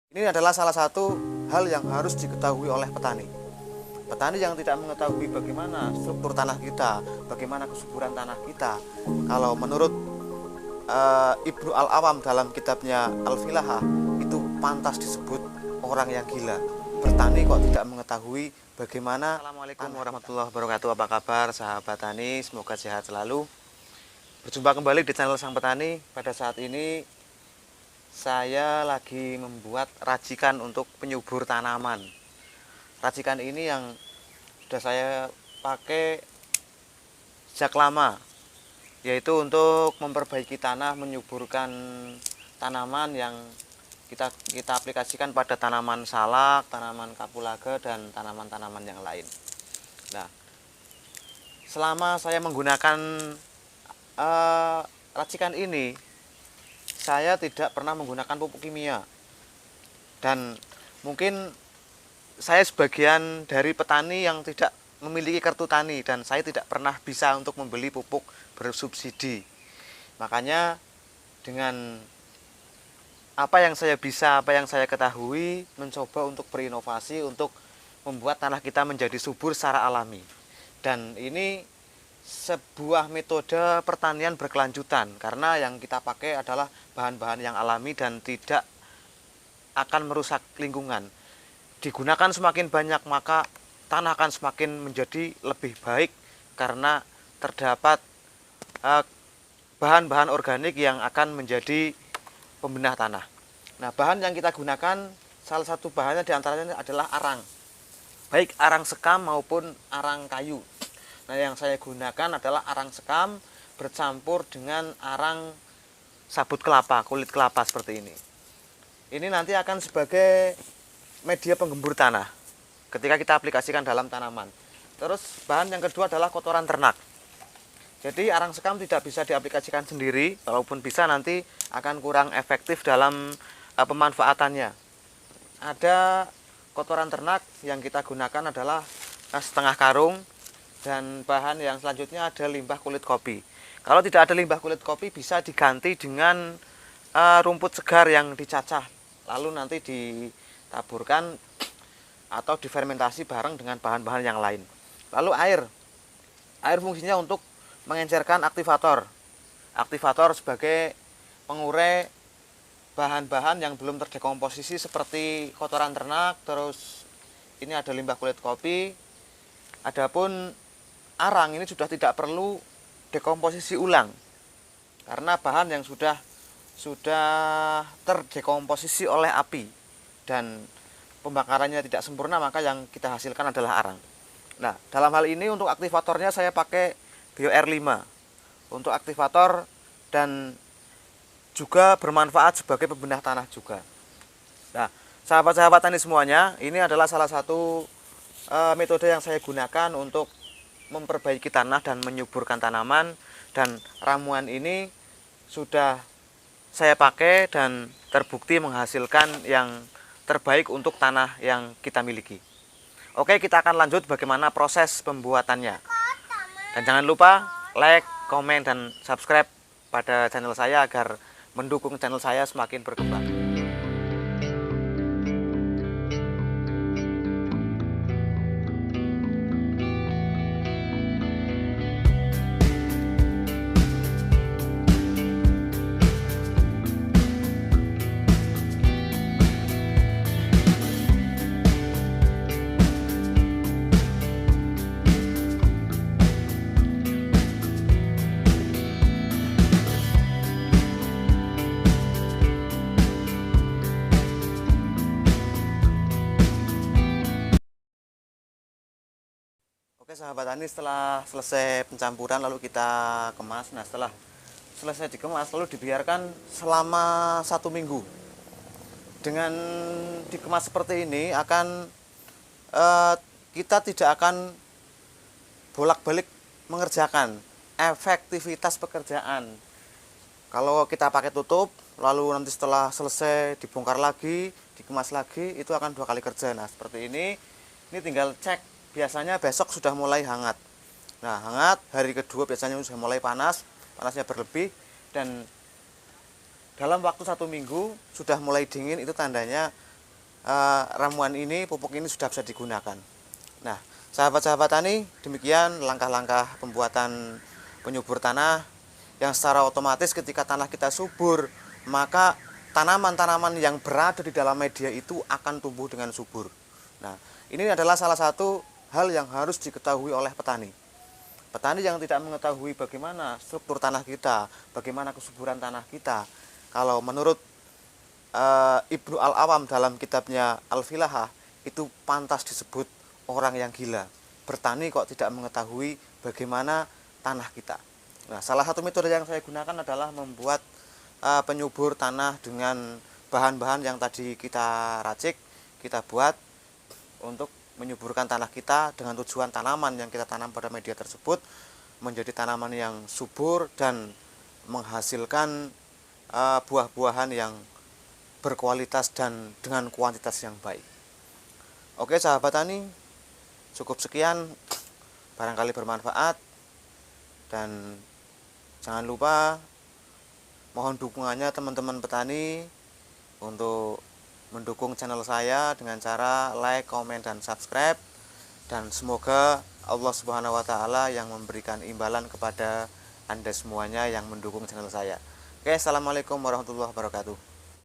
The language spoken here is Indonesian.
Ini adalah salah satu hal yang harus diketahui oleh petani. Petani yang tidak mengetahui bagaimana struktur tanah kita, bagaimana kesuburan tanah kita. Kalau menurut Ibnu Al-Awam dalam kitabnya Al-Filaha, itu pantas disebut orang yang gila. Bertani kok tidak mengetahui bagaimana. Assalamualaikum warahmatullahi wabarakatuh. Apa kabar sahabat tani? Semoga sehat selalu. Berjumpa kembali di channel Sang Petani. Pada saat ini saya lagi membuat racikan untuk penyubur tanaman. Racikan ini yang sudah saya pakai sejak lama, yaitu untuk memperbaiki tanah, menyuburkan tanaman yang kita aplikasikan pada tanaman salak, tanaman kapulaga, dan tanaman-tanaman yang lain. Nah, selama saya menggunakan racikan ini, saya tidak pernah menggunakan pupuk kimia. Dan mungkin saya sebagian dari petani yang tidak memiliki kartu tani, dan saya tidak pernah bisa untuk membeli pupuk bersubsidi. Makanya dengan apa yang saya bisa, apa yang saya ketahui, mencoba untuk berinovasi untuk membuat tanah kita menjadi subur secara alami. Dan ini sebuah metode pertanian berkelanjutan, karena yang kita pakai adalah bahan-bahan yang alami dan tidak akan merusak lingkungan. Digunakan semakin banyak, maka tanah akan semakin menjadi lebih baik karena terdapat bahan-bahan organik yang akan menjadi pembenah tanah. Nah, bahan yang kita gunakan, salah satu bahannya diantaranya adalah arang, baik arang sekam maupun arang kayu. Nah, yang saya gunakan adalah arang sekam bercampur dengan arang sabut kelapa, kulit kelapa seperti ini. Ini nanti akan sebagai media penggembur tanah ketika kita aplikasikan dalam tanaman. Terus bahan yang kedua adalah kotoran ternak. Jadi arang sekam tidak bisa diaplikasikan sendiri, walaupun bisa nanti akan kurang efektif dalam pemanfaatannya. Ada kotoran ternak yang kita gunakan adalah setengah karung. Dan bahan yang selanjutnya ada limbah kulit kopi. Kalau tidak ada limbah kulit kopi, bisa diganti dengan rumput segar yang dicacah, lalu nanti ditaburkan atau difermentasi bareng dengan bahan-bahan yang lain. Lalu air fungsinya untuk mengencerkan aktivator sebagai pengurai bahan-bahan yang belum terdekomposisi seperti kotoran ternak. Terus ini ada limbah kulit kopi. Adapun arang ini sudah tidak perlu dekomposisi ulang, karena bahan yang sudah terdekomposisi oleh api dan pembakarannya tidak sempurna, maka yang kita hasilkan adalah arang. Nah, dalam hal ini untuk aktivatornya saya pakai Bio R5 untuk aktivator, dan juga bermanfaat sebagai pembenah tanah juga. Nah, sahabat-sahabat tani semuanya, ini adalah salah satu metode yang saya gunakan untuk memperbaiki tanah dan menyuburkan tanaman, dan ramuan ini sudah saya pakai dan terbukti menghasilkan yang terbaik untuk tanah yang kita miliki. Oke, kita akan lanjut bagaimana proses pembuatannya. Dan jangan lupa like, komen, dan subscribe pada channel saya agar mendukung channel saya semakin berkembang. Oke sahabat tani, setelah selesai pencampuran lalu kita kemas. Nah, setelah selesai dikemas lalu dibiarkan selama 1 minggu. Dengan dikemas seperti ini akan kita tidak akan bolak-balik mengerjakan efektivitas pekerjaan. Kalau kita pakai tutup lalu nanti setelah selesai dibongkar lagi, dikemas lagi, itu akan 2 kali kerja. Nah, seperti ini tinggal cek. Biasanya besok sudah mulai hangat. Nah, hangat, hari kedua biasanya sudah mulai panasnya berlebih, dan dalam waktu 1 minggu sudah mulai dingin, itu tandanya ramuan ini, pupuk ini sudah bisa digunakan. Nah, sahabat-sahabat tani, demikian langkah-langkah pembuatan penyubur tanah yang secara otomatis ketika tanah kita subur, maka tanaman-tanaman yang berada di dalam media itu akan tumbuh dengan subur. Nah, ini adalah salah satu hal yang harus diketahui oleh petani. Petani yang tidak mengetahui bagaimana struktur tanah kita, bagaimana kesuburan tanah kita, kalau menurut Ibnu Al-Awam dalam kitabnya Al-Filahah, itu pantas disebut orang yang gila. Bertani kok tidak mengetahui bagaimana tanah kita. Nah, salah satu metode yang saya gunakan adalah membuat penyubur tanah dengan bahan-bahan yang tadi kita racik, kita buat untuk menyuburkan tanah kita dengan tujuan tanaman yang kita tanam pada media tersebut menjadi tanaman yang subur dan menghasilkan buah-buahan yang berkualitas dan dengan kuantitas yang baik. Oke sahabat tani, cukup sekian, barangkali bermanfaat, dan jangan lupa mohon dukungannya teman-teman petani untuk mendukung channel saya dengan cara like, komen, dan subscribe, dan semoga Allah Subhanahu wa Ta'ala yang memberikan imbalan kepada Anda semuanya yang mendukung channel saya. Oke, assalamualaikum warahmatullahi wabarakatuh.